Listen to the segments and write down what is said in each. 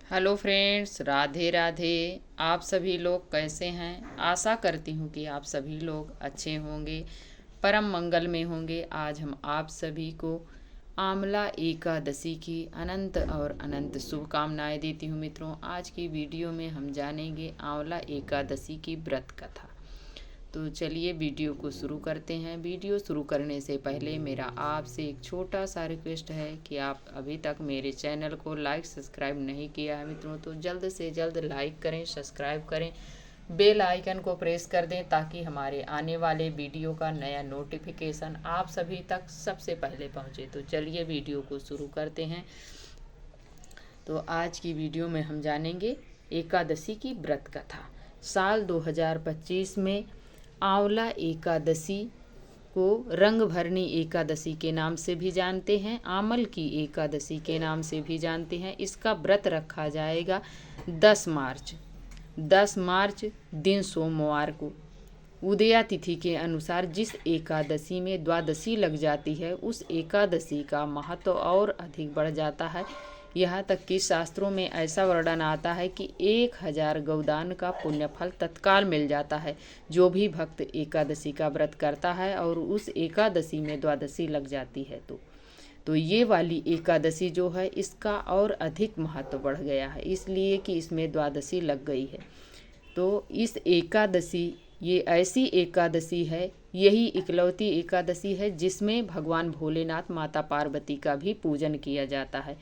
Hello friends, Radhe Radhe. आप सभी लोग कैसे हैं? आशा करती हूँ कि आप सभी लोग अच्छे होंगे, परम मंगल में होंगे। आज हम आप सभी को आंवला एकादशी की अनंत और अनंत शुभकामनाएं देती हूँ। मित्रों, आज की वीडियो में हम जानेंगे आंवला एकादशी की व्रत कथा। तो चलिए वीडियो को शुरू करते हैं। वीडियो शुरू करने से पहले मेरा आपसे एक छोटा सा रिक्वेस्ट है कि आप अभी तक मेरे चैनल को लाइक सब्सक्राइब नहीं किया है मित्रों, तो जल्द से जल्द लाइक करें, सब्सक्राइब करें, बेल आइकन को प्रेस कर दें ताकि हमारे आने वाले वीडियो का नया नोटिफिकेशन आप सभी तक सबसे पहले पहुंचे। तो चलिए वीडियो को शुरू करते हैं। तो आज की वीडियो में हम जानेंगे एकादशी की व्रत कथा। साल 2025 में आंवला एकादशी को रंग भरनी एकादशी के नाम से भी जानते हैं, आमल की एकादशी के नाम से भी जानते हैं। इसका व्रत रखा जाएगा 10 मार्च दिन सोमवार को। उदया तिथि के अनुसार जिस एकादशी में द्वादशी लग जाती है उस एकादशी का महत्व और अधिक बढ़ जाता है। यहाँ तक कि शास्त्रों में ऐसा वर्णन आता है कि 1000 गौदान का पुण्य फल तत्काल मिल जाता है। जो भी भक्त एकादशी का व्रत करता है और उस एकादशी में द्वादशी लग जाती है तो ये वाली एकादशी जो है इसका और अधिक महत्व बढ़ गया है, इसलिए कि इसमें द्वादशी लग गई है। तो इस एकादशी, ये ऐसी एकादशी है, यही इकलौती एकादशी है जिसमें भगवान भोलेनाथ, माता पार्वती का भी पूजन किया जाता है।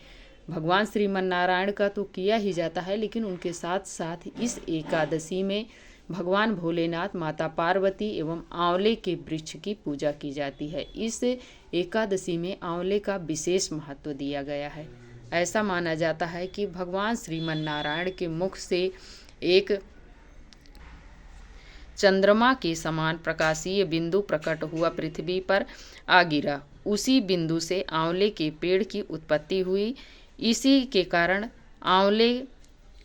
भगवान श्रीमन नारायण का तो किया ही जाता है, लेकिन उनके साथ साथ इस एकादशी में भगवान भोलेनाथ, माता पार्वती एवं आंवले के वृक्ष की पूजा की जाती है। इस एकादशी में आंवले का विशेष महत्व दिया गया है। ऐसा माना जाता है कि भगवान श्रीमन नारायण के मुख से एक चंद्रमा के समान प्रकाशीय बिंदु प्रकट हुआ, पृथ्वी पर आ गिरा। उसी बिंदु से आंवले के पेड़ की उत्पत्ति हुई। इसी के कारण आंवले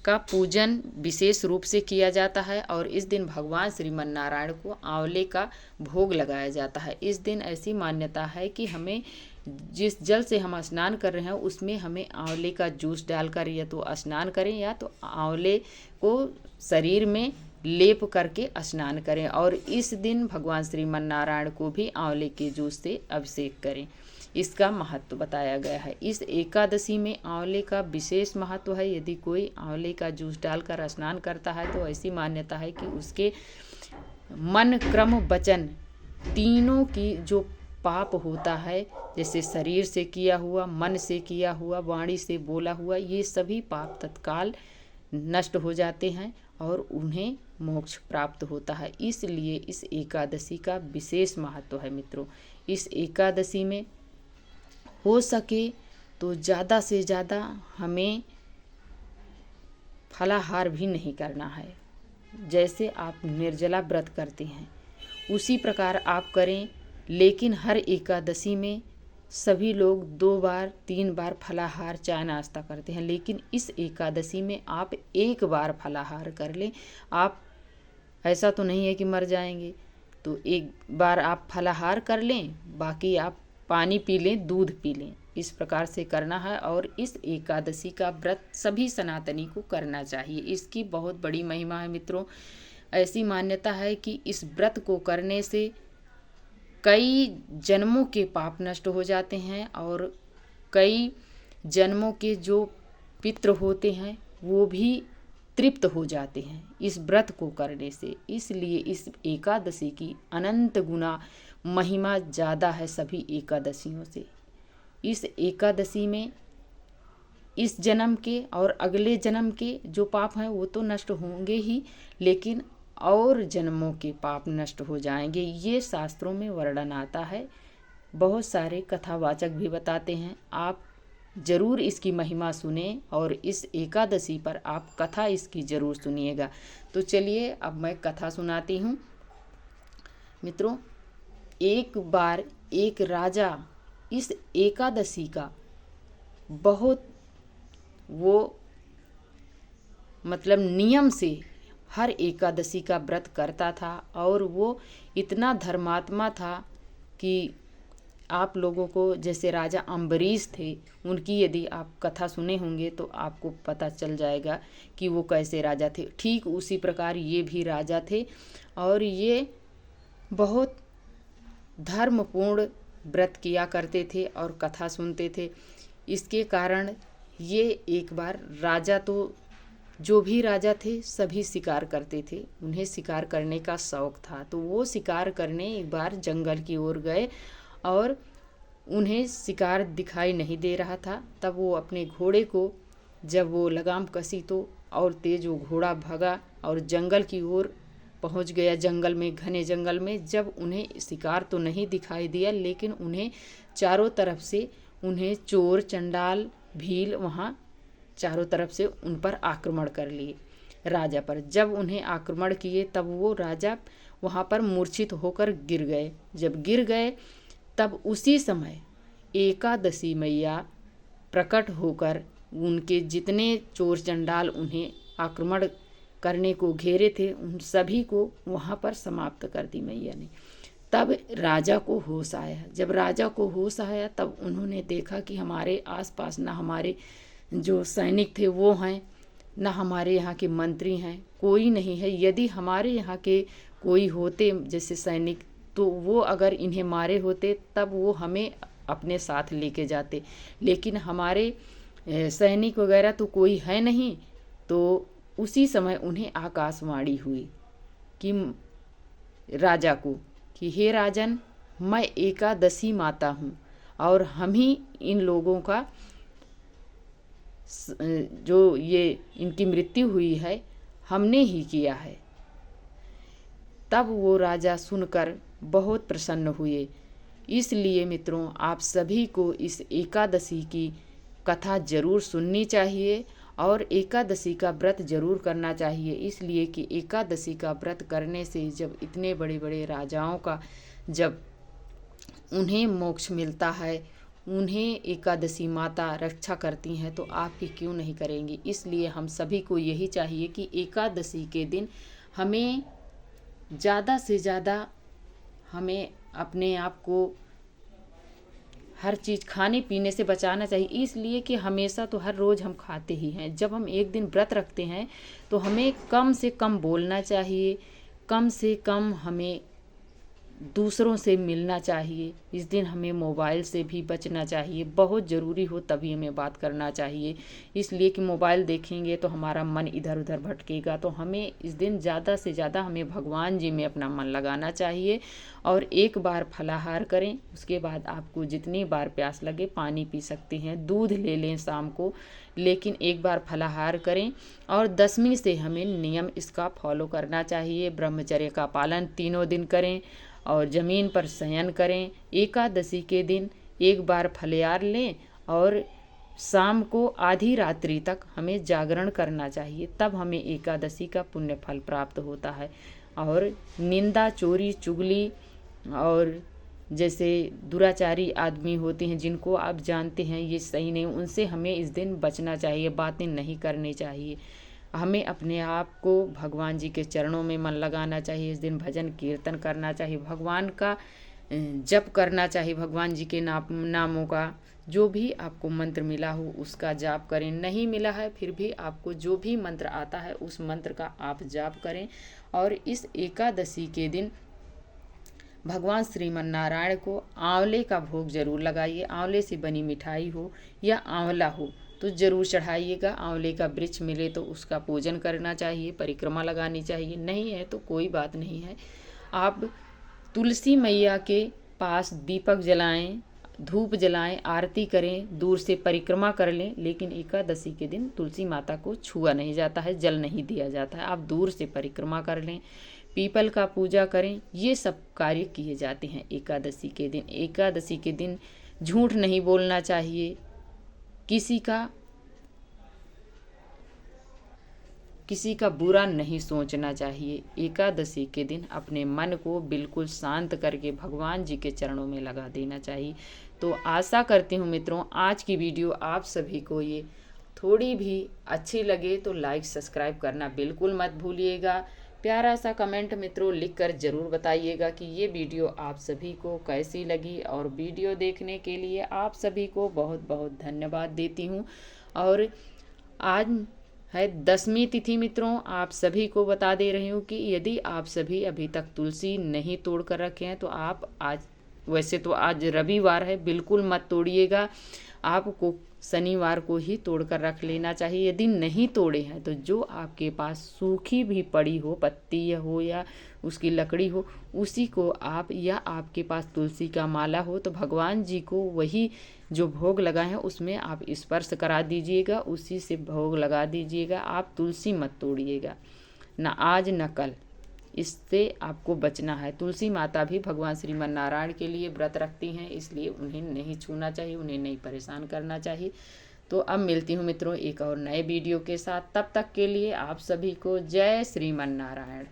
का पूजन विशेष रूप से किया जाता है और इस दिन भगवान श्रीमन नारायण को आंवले का भोग लगाया जाता है। इस दिन ऐसी मान्यता है कि हमें जिस जल से हम स्नान कर रहे हैं उसमें हमें आंवले का जूस डालकर या तो स्नान करें या तो आंवले को शरीर में लेप करके स्नान करें, और इस दिन भगवान श्रीमन नारायण को भी आंवले के जूस से अभिषेक करें। इसका महत्व बताया गया है। इस एकादशी में आंवले का विशेष महत्व है। यदि कोई आंवले का जूस डालकर स्नान करता है तो ऐसी मान्यता है कि उसके मन, क्रम, वचन तीनों की जो पाप होता है, जैसे शरीर से किया हुआ, मन से किया हुआ, वाणी से बोला हुआ, ये सभी पाप तत्काल नष्ट हो जाते हैं और उन्हें मोक्ष प्राप्त होता है। इसलिए इस एकादशी का विशेष महत्व है मित्रों। इस एकादशी में हो सके तो ज़्यादा से ज़्यादा हमें फलाहार भी नहीं करना है। जैसे आप निर्जला व्रत करते हैं उसी प्रकार आप करें, लेकिन हर एकादशी में सभी लोग 2 बार 3 बार फलाहार चाय नाश्ता करते हैं, लेकिन इस एकादशी में आप 1 बार फलाहार कर लें। आप ऐसा तो नहीं है कि मर जाएंगे, तो 1 बार आप फलाहार कर लें, बाकी आप पानी पी लें, दूध पी लें। इस प्रकार से करना है और इस एकादशी का व्रत सभी सनातनी को करना चाहिए। इसकी बहुत बड़ी महिमा है मित्रों। ऐसी मान्यता है कि इस व्रत को करने से कई जन्मों के पाप नष्ट हो जाते हैं और कई जन्मों के जो पितृ होते हैं वो भी तृप्त हो जाते हैं इस व्रत को करने से। इसलिए इस एकादशी की अनंत गुना महिमा ज़्यादा है सभी एकादशियों से। इस एकादशी में इस जन्म के और अगले जन्म के जो पाप हैं वो तो नष्ट होंगे ही, लेकिन और जन्मों के पाप नष्ट हो जाएंगे। ये शास्त्रों में वर्णन आता है। बहुत सारे कथावाचक भी बताते हैं। आप ज़रूर इसकी महिमा सुने और इस एकादशी पर आप कथा इसकी ज़रूर सुनिएगा। तो चलिए अब मैं कथा सुनाती हूँ मित्रों। एक बार एक राजा इस एकादशी का बहुत मतलब नियम से हर एकादशी का व्रत करता था और वो इतना धर्मात्मा था कि आप लोगों को जैसे राजा अम्बरीश थे, उनकी यदि आप कथा सुने होंगे तो आपको पता चल जाएगा कि वो कैसे राजा थे। ठीक उसी प्रकार ये भी राजा थे और ये बहुत धर्मपूर्ण व्रत किया करते थे और कथा सुनते थे। इसके कारण ये एक बार राजा, तो जो भी राजा थे सभी शिकार करते थे, उन्हें शिकार करने का शौक़ था। तो वो शिकार करने एक बार जंगल की ओर गए और उन्हें शिकार दिखाई नहीं दे रहा था। तब वो अपने घोड़े को जब वो लगाम कसी तो और तेज वो घोड़ा भागा और जंगल की ओर पहुंच गया। जंगल में, घने जंगल में जब उन्हें शिकार तो नहीं दिखाई दिया, लेकिन उन्हें चारों तरफ से उन्हें चोर चंडाल भील वहाँ चारों तरफ से उन पर आक्रमण कर लिए राजा पर। जब उन्हें आक्रमण किए तब वो राजा वहाँ पर मूर्छित होकर गिर गए। जब गिर गए तब उसी समय एकादशी मैया प्रकट होकर उनके जितने चोर चंडाल उन्हें आक्रमण करने को घेरे थे उन सभी को वहाँ पर समाप्त कर दी मैया ने। तब राजा को होश आया। जब राजा को होश आया तब उन्होंने देखा कि हमारे आसपास ना हमारे जो सैनिक थे वो हैं, ना हमारे यहाँ के मंत्री हैं, कोई नहीं है। यदि हमारे यहाँ के कोई होते जैसे सैनिक, तो वो अगर इन्हें मारे होते तब वो हमें अपने साथ लेके जाते, लेकिन हमारे सैनिक वगैरह तो कोई है नहीं। तो उसी समय उन्हें आकाशवाणी हुई कि राजा को कि हे राजन, मैं एकादशी माता हूँ और हम ही इन लोगों का जो ये इनकी मृत्यु हुई है हमने ही किया है। तब वो राजा सुनकर बहुत प्रसन्न हुए। इसलिए मित्रों, आप सभी को इस एकादशी की कथा जरूर सुननी चाहिए और एकादशी का व्रत जरूर करना चाहिए। इसलिए कि एकादशी का व्रत करने से जब इतने बड़े बड़े राजाओं का जब उन्हें मोक्ष मिलता है, उन्हें एकादशी माता रक्षा करती हैं, तो आप भी क्यों नहीं करेंगे। इसलिए हम सभी को यही चाहिए कि एकादशी के दिन हमें ज़्यादा से ज़्यादा हमें अपने आप को हर चीज़ खाने पीने से बचाना चाहिए। इसलिए कि हमेशा तो हर रोज़ हम खाते ही हैं। जब हम एक दिन व्रत रखते हैं तो हमें कम से कम बोलना चाहिए, कम से कम हमें दूसरों से मिलना चाहिए। इस दिन हमें मोबाइल से भी बचना चाहिए, बहुत ज़रूरी हो तभी हमें बात करना चाहिए। इसलिए कि मोबाइल देखेंगे तो हमारा मन इधर उधर भटकेगा। तो हमें इस दिन ज़्यादा से ज़्यादा हमें भगवान जी में अपना मन लगाना चाहिए और एक बार फलाहार करें। उसके बाद आपको जितनी बार प्यास लगे पानी पी सकते हैं, दूध ले लें शाम को, लेकिन एक बार फलाहार करें। और 10वीं से हमें नियम इसका फॉलो करना चाहिए। ब्रह्मचर्य का पालन 3 दिन करें और ज़मीन पर शयन करें। एकादशी के दिन एक बार फलाहार लें और शाम को आधी रात्रि तक हमें जागरण करना चाहिए, तब हमें एकादशी का पुण्य फल प्राप्त होता है। और निंदा, चोरी, चुगली और जैसे दुराचारी आदमी होते हैं जिनको आप जानते हैं ये सही नहीं, उनसे हमें इस दिन बचना चाहिए, बातें नहीं करनी चाहिए। हमें अपने आप को भगवान जी के चरणों में मन लगाना चाहिए। इस दिन भजन कीर्तन करना चाहिए, भगवान का जप करना चाहिए, भगवान जी के नामों का जो भी आपको मंत्र मिला हो उसका जाप करें। नहीं मिला है फिर भी आपको जो भी मंत्र आता है उस मंत्र का आप जाप करें। और इस एकादशी के दिन भगवान श्रीमन नारायण को आंवले का भोग जरूर लगाइए। आंवले से बनी मिठाई हो या आंवला हो तो ज़रूर चढ़ाइएगा। आंवले का वृक्ष मिले तो उसका पूजन करना चाहिए, परिक्रमा लगानी चाहिए। नहीं है तो कोई बात नहीं है, आप तुलसी मैया के पास दीपक जलाएं, धूप जलाएं, आरती करें, दूर से परिक्रमा कर लें। लेकिन एकादशी के दिन तुलसी माता को छुआ नहीं जाता है, जल नहीं दिया जाता है। आप दूर से परिक्रमा कर लें, पीपल का पूजा करें, ये सब कार्य किए जाते हैं एकादशी के दिन। एकादशी के दिन झूठ नहीं बोलना चाहिए, किसी का बुरा नहीं सोचना चाहिए। एकादशी के दिन अपने मन को बिल्कुल शांत करके भगवान जी के चरणों में लगा देना चाहिए। तो आशा करती हूँ मित्रों आज की वीडियो आप सभी को ये थोड़ी भी अच्छी लगे तो लाइक सब्सक्राइब करना बिल्कुल मत भूलिएगा। प्यारा सा कमेंट मित्रों लिखकर ज़रूर बताइएगा कि ये वीडियो आप सभी को कैसी लगी। और वीडियो देखने के लिए आप सभी को बहुत बहुत धन्यवाद देती हूँ। और आज है 10वीं तिथि मित्रों, आप सभी को बता दे रही हूँ कि यदि आप सभी अभी तक तुलसी नहीं तोड़ कर रखे हैं तो आप आज, वैसे तो आज रविवार है, बिल्कुल मत तोड़िएगा। आपको शनिवार को ही तोड़ कर रख लेना चाहिए। यदि नहीं तोड़े हैं तो जो आपके पास सूखी भी पड़ी हो, पत्ती हो या उसकी लकड़ी हो, उसी को आप, या आपके पास तुलसी का माला हो तो भगवान जी को वही जो भोग लगा है उसमें आप स्पर्श करा दीजिएगा, उसी से भोग लगा दीजिएगा। आप तुलसी मत तोड़िएगा, ना आज न कल। इससे आपको बचना है। तुलसी माता भी भगवान श्रीमन नारायण के लिए व्रत रखती हैं, इसलिए उन्हें नहीं छूना चाहिए, उन्हें नहीं परेशान करना चाहिए। तो अब मिलती हूँ मित्रों एक और नए वीडियो के साथ। तब तक के लिए आप सभी को जय श्रीमन नारायण।